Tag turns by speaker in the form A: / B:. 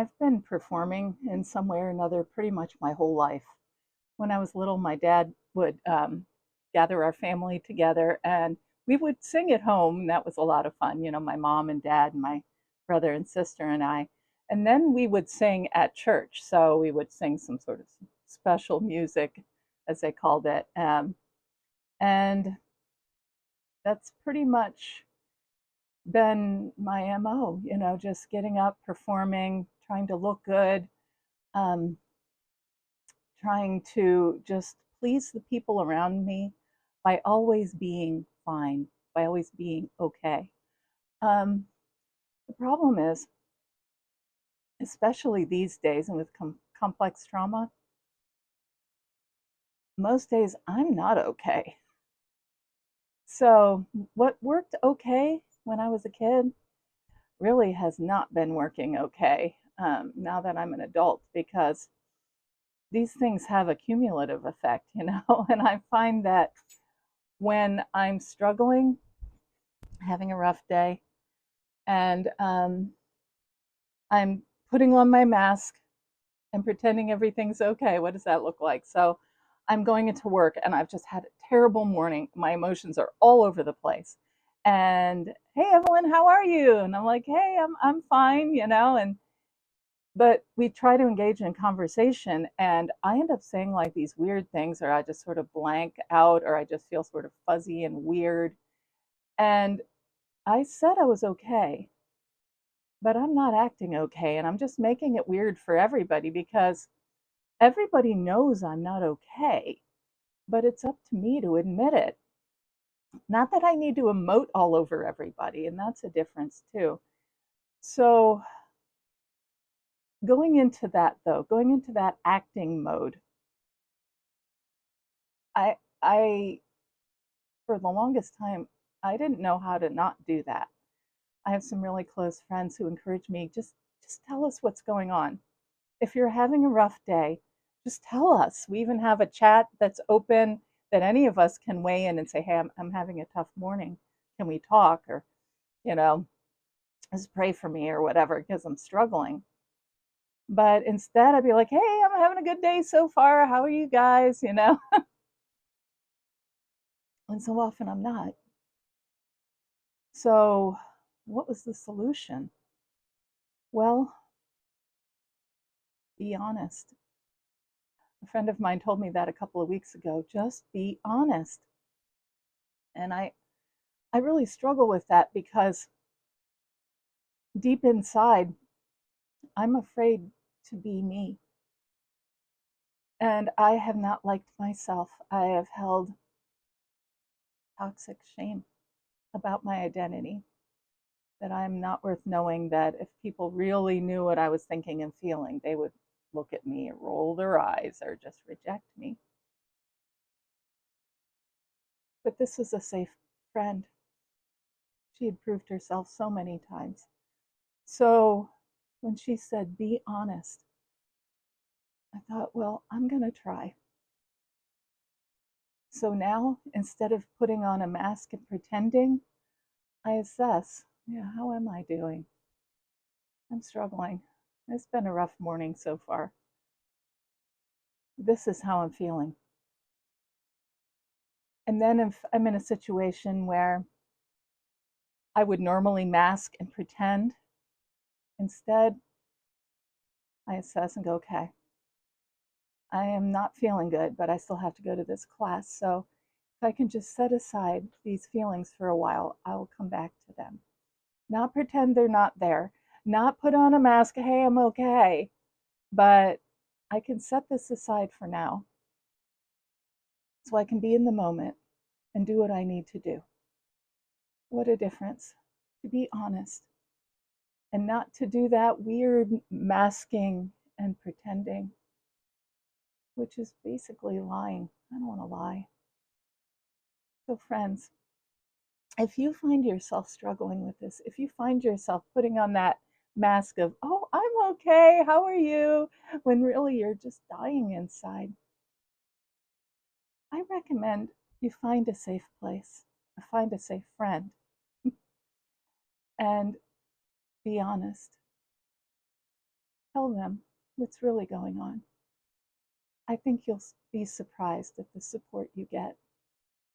A: I've been performing in some way or another pretty much my whole life. When I was little, my dad would gather our family together and we would sing at home. And that was a lot of fun. You know, my mom and dad, and my brother and sister, and I. And then we would sing at church. So we would sing some sort of special music, as they called it. And that's pretty much been my MO, you know, just getting up, performing, trying to look good, um, trying to just please the people around me by always being fine, by always being okay. Um, the problem is, especially these days and with complex trauma, most days I'm not okay. So, what worked okay when I was a kid really has not been working okay now that I'm an adult because these things have a cumulative effect, you know, and I find that when I'm struggling, having a rough day, and I'm putting on my mask and pretending everything's okay. What does that look like? So I'm going into work and I've just had a terrible morning. My emotions are all over the place. And hey, Evelyn, how are you? And I'm like, hey, I'm fine, you know. And but we try to engage in conversation, and I end up saying like these weird things, or I just sort of blank out, or I just feel sort of fuzzy and weird. And I said I was okay, but I'm not acting okay. And I'm just making it weird for everybody because everybody knows I'm not okay, but it's up to me to admit it. Not that I need to emote all over everybody, and that's a difference too. So, going into that though, going into that acting mode, I for the longest time I didn't know how to not do that. I have some really close friends who encourage me just tell us what's going on. If you're having a rough day, just tell us. We even have a chat that's open that any of us can weigh in and say, hey, I'm having a tough morning. Can we talk? Or, you know, just pray for me or whatever because I'm struggling. But instead, I'd be like, hey, I'm having a good day so far. How are you guys? You know? And so often I'm not. So, what was the solution? Well, be honest. A friend of mine told me that a couple of weeks ago. Just be honest. And I really struggle with that because deep inside, I'm afraid to be me. And I have not liked myself. I have held toxic shame about my identity, that I'm not worth knowing, that if people really knew what I was thinking and feeling, they would look at me, roll their eyes, or just reject me. But this was a safe friend. She had proved herself so many times. So when she said, be honest, I thought, well, I'm going to try. So now, instead of putting on a mask and pretending, I assess, yeah, how am I doing? I'm struggling. It's been a rough morning so far. This is how I'm feeling. And then if I'm in a situation where I would normally mask and pretend, instead, I assess and go, okay, I am not feeling good, but I still have to go to this class. So if I can just set aside these feelings for a while, I will come back to them. Not pretend they're not there, not put on a mask, hey, I'm okay, but I can set this aside for now so I can be in the moment and do what I need to do. What a difference to be honest and not to do that weird masking and pretending, which is basically lying. I don't want to lie. So, friends, if you find yourself struggling with this, if you find yourself putting on that mask of, oh, I'm okay, how are you, when really you're just dying inside, I recommend you find a safe place, find a safe friend, and be honest. Tell them what's really going on. I think you'll be surprised at the support you get.